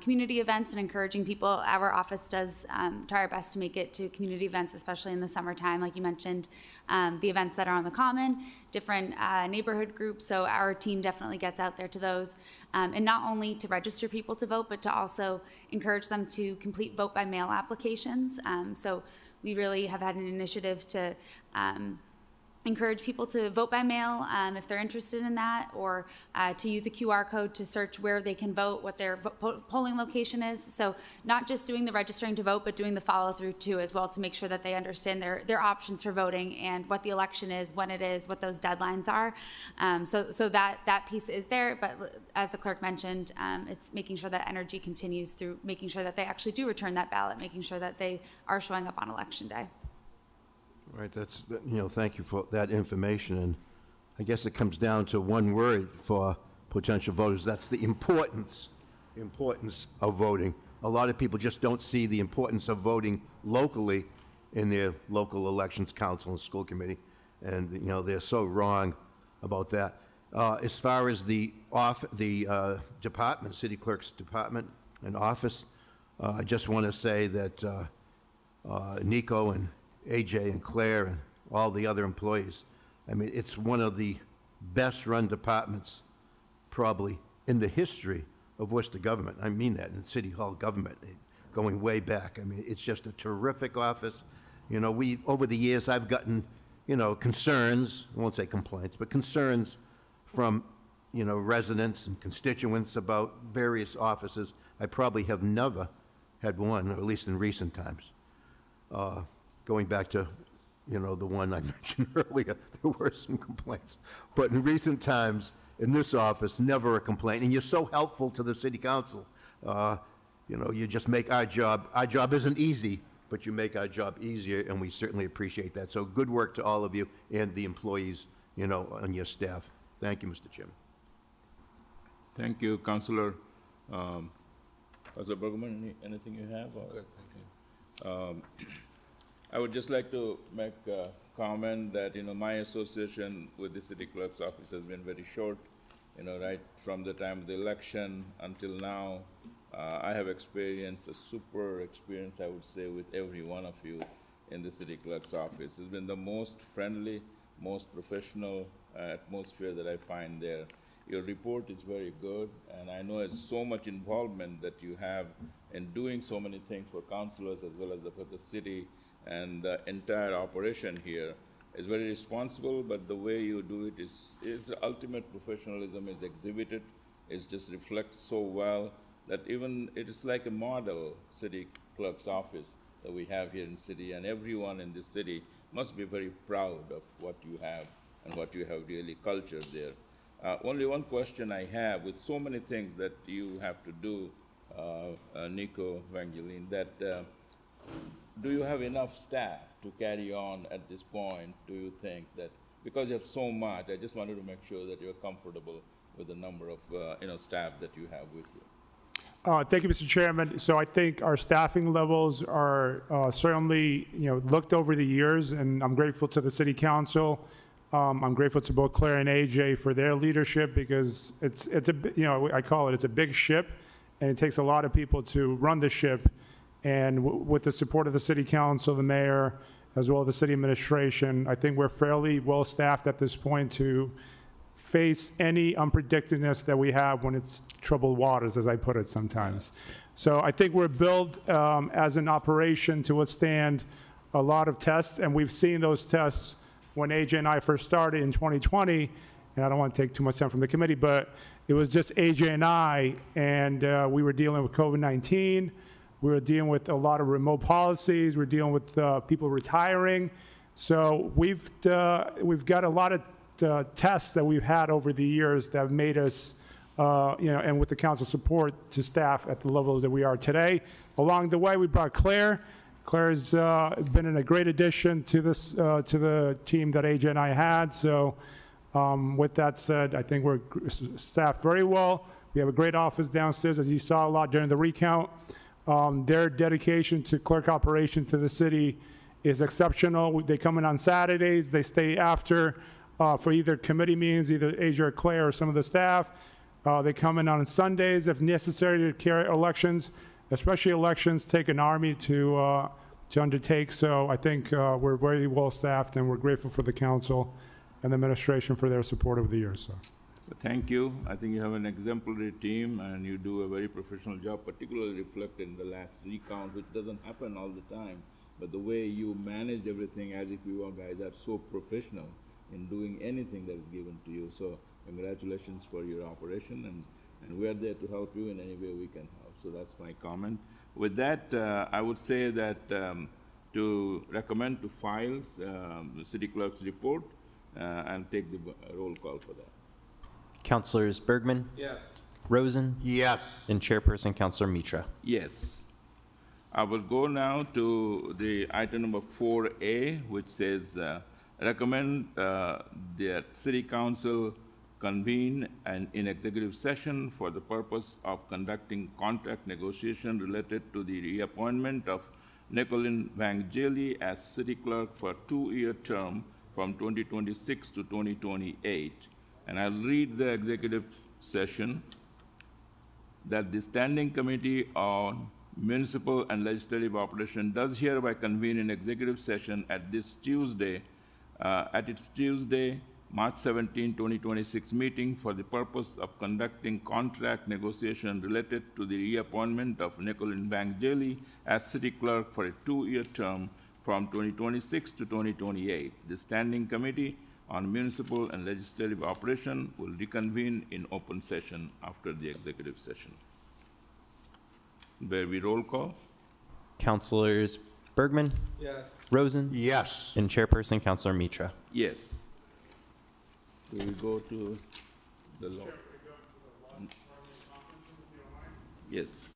community events and encouraging people. Our office does try our best to make it to community events, especially in the summertime, like you mentioned, the events that are on the Common, different neighborhood groups. So our team definitely gets out there to those, and not only to register people to vote, but to also encourage them to complete vote-by-mail applications. So we really have had an initiative to encourage people to vote by mail if they're interested in that, or to use a QR code to search where they can vote, what their polling location is. So not just doing the registering to vote, but doing the follow through too as well, to make sure that they understand their options for voting and what the election is, when it is, what those deadlines are. So that piece is there, but as the clerk mentioned, it's making sure that energy continues through making sure that they actually do return that ballot, making sure that they are showing up on election day. Right, thank you for that information, and I guess it comes down to one word for potential voters. That's the importance of voting. A lot of people just don't see the importance of voting locally in their local elections council and school committee, and, they're so wrong about that. As far as the department, city clerk's department and office, I just want to say that Nico and AJ and Claire and all the other employees. I mean, it's one of the best-run departments probably in the history of Worcester government. I mean that, in City Hall government, going way back. I mean, it's just a terrific office. You know, over the years, I've gotten, concerns, I won't say complaints, but concerns from, residents and constituents about various offices. I probably have never had one, or at least in recent times. Going back to, the one I mentioned earlier, there were some complaints. But in recent times, in this office, never a complaint. And you're so helpful to the city council. You just make our job isn't easy, but you make our job easier, and we certainly appreciate that. So good work to all of you and the employees, and your staff. Thank you, Mr. Chairman. Thank you, Councilor. Councilor Bergman, anything you have? Good, thank you. I would just like to make a comment that, my association with the city clerk's office has been very short. Right from the time of the election until now, I have experienced a super experience, I would say, with every one of you in the city clerk's office. It's been the most friendly, most professional atmosphere that I find there. Your report is very good, and I know it's so much involvement that you have in doing so many things for councilors as well as for the city, and the entire operation here is very responsible, but the way you do it is the ultimate professionalism is exhibited. It just reflects so well that even it is like a model city clerk's office that we have here in the city, and everyone in this city must be very proud of what you have and what you have really cultured there. Only one question I have, with so many things that you have to do, Nico Vangeline, that do you have enough staff to carry on at this point? Do you think that, because you have so much, I just wanted to make sure that you're comfortable with the number of staff that you have with you? Thank you, Mr. Chairman. So I think our staffing levels are certainly, looked over the years, and I'm grateful to the city council. I'm grateful to both Claire and AJ for their leadership, because it's I call it's a big ship, and it takes a lot of people to run the ship. And with the support of the city council, the mayor, as well as the city administration, I think we're fairly well staffed at this point to face any unpredictedness that we have when it's troubled waters, as I put it sometimes. So I think we're built as an operation to withstand a lot of tests, and we've seen those tests when AJ and I first started in 2020, and I don't want to take too much time from the committee, but it was just AJ and I, and we were dealing with COVID-19. We were dealing with a lot of remote policies. We're dealing with people retiring. So we've got a lot of tests that we've had over the years that have made us, and with the council support, to staff at the level that we are today. Along the way, we brought Claire. Claire's been a great addition to this to the team that AJ and I had. So with that said, I think we're staffed very well. We have a great office downstairs, as you saw a lot during the recount. Their dedication to clerk operations to the city is exceptional. They come in on Saturdays. They stay after for either committee meetings, either Asia or Claire or some of the staff. They come in on Sundays if necessary to carry elections, especially elections take an army to undertake. So I think we're very well staffed, and we're grateful for the council and the administration for their support over the years. So. Thank you. I think you have an exemplary team, and you do a very professional job, particularly reflected in the last recount, which doesn't happen all the time. But the way you manage everything, as if you guys are so professional in doing anything that is given to you. So congratulations for your operation, and we are there to help you in any way we can help. So that's my comment. With that, I would say that to recommend to file the city clerk's report and take the roll call for that. Councilors Bergman, Yes. Rosen, Yes. and Chairperson Councilor Mitra. Yes. I will go now to the item number 4A, which says recommend that City Council convene in executive session for the purpose of conducting contract negotiation related to the reappointment of Nicolene Vangeli as City Clerk for a 2-year term from 2026 to 2028. And I'll read the executive session that the Standing Committee on Municipal and Legislative Operation does hereby convene in executive session at this Tuesday, at its Tuesday, March 17, 2026 meeting for the purpose of conducting contract negotiation related to the reappointment of Nicolin Bank Daly as city clerk for a 2-year term from 2026 to 2028. The Standing Committee on Municipal and Legislative Operation will reconvene in open session after the executive session. Where we roll call? Councilors Bergman, Yes. Rosen, Yes. and Chairperson Councilor Mitra. Yes. We will go to the law. Yes.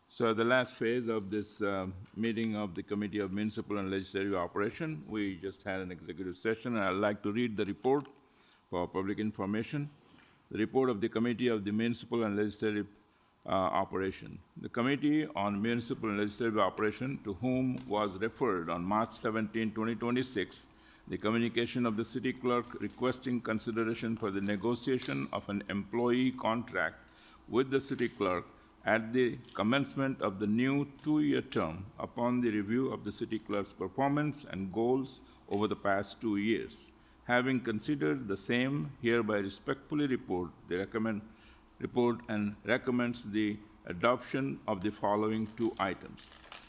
So the last phase of this meeting of the Committee of Municipal and Legislative Operation, we just had an executive session, and I'd like to read the report for public information. The report of the Committee of the Municipal and Legislative Operation. The Committee on Municipal and Legislative Operation, to whom was referred on March 17, 2026, the communication of the city clerk requesting consideration for the negotiation of an employee contract with the city clerk at the commencement of the new two-year term upon the review of the city clerk's performance and goals over the past 2 years. Having considered the same, hereby respectfully report and recommends the adoption of the following 2 items.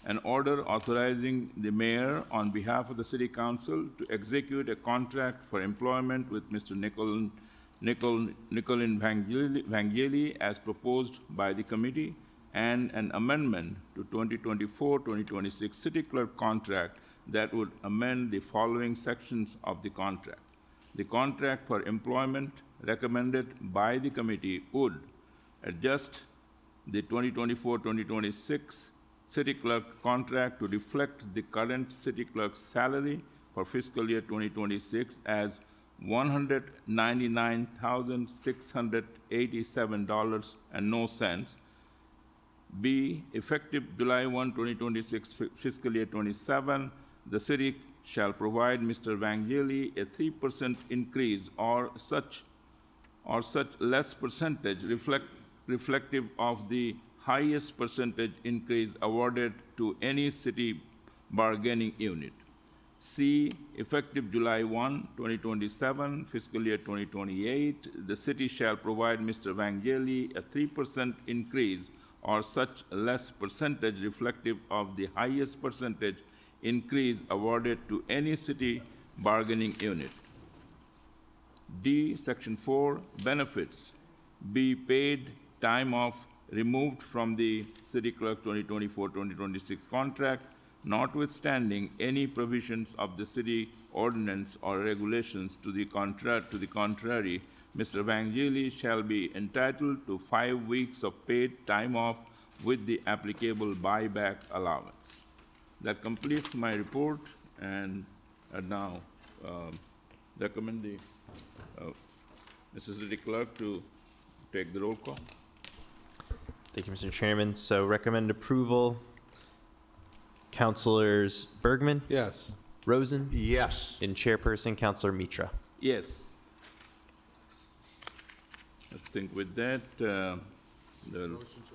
An order authorizing the mayor on behalf of the city council to execute a contract for employment with Mr. Nicolin Vangeli as proposed by the committee, and an amendment to 2024-2026 city clerk contract that would amend the following sections of the contract. The contract for employment recommended by the committee would adjust the 2024-2026 city clerk contract to reflect the current city clerk's salary for fiscal year 2026 as $199,687.00. B, effective July 1, 2026 fiscal year 27, the city shall provide Mr. Vangeli a 3% increase or such less percentage reflective of the highest percentage increase awarded to any city bargaining unit. C, effective July 1, 2027, fiscal year 2028, the city shall provide Mr. Vangeli a 3% increase or such less percentage reflective of the highest percentage increase awarded to any city bargaining unit. D, Section 4, benefits. Be paid time off removed from the city clerk 2024-2026 contract, notwithstanding any provisions of the city ordinance or regulations to the contrary, Mr. Vangeli shall be entitled to 5 weeks of paid time off with the applicable buyback allowance. That completes my report, and I now recommend the Mrs. City Clerk to take the roll call. Thank you, Mr. Chairman. So recommend approval. Councilors Bergman, Yes. Rosen, Yes. and Chairperson Councilor Mitra. Yes. I think with that, the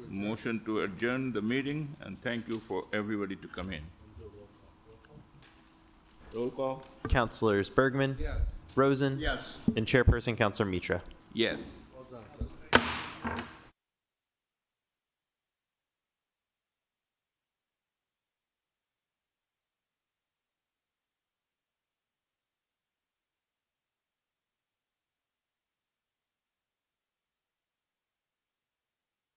motion to adjourn the meeting, and thank you for everybody to come in. Roll call? Councilors Bergman, Yes. Rosen, Yes. and Chairperson Councilor Mitra. Yes.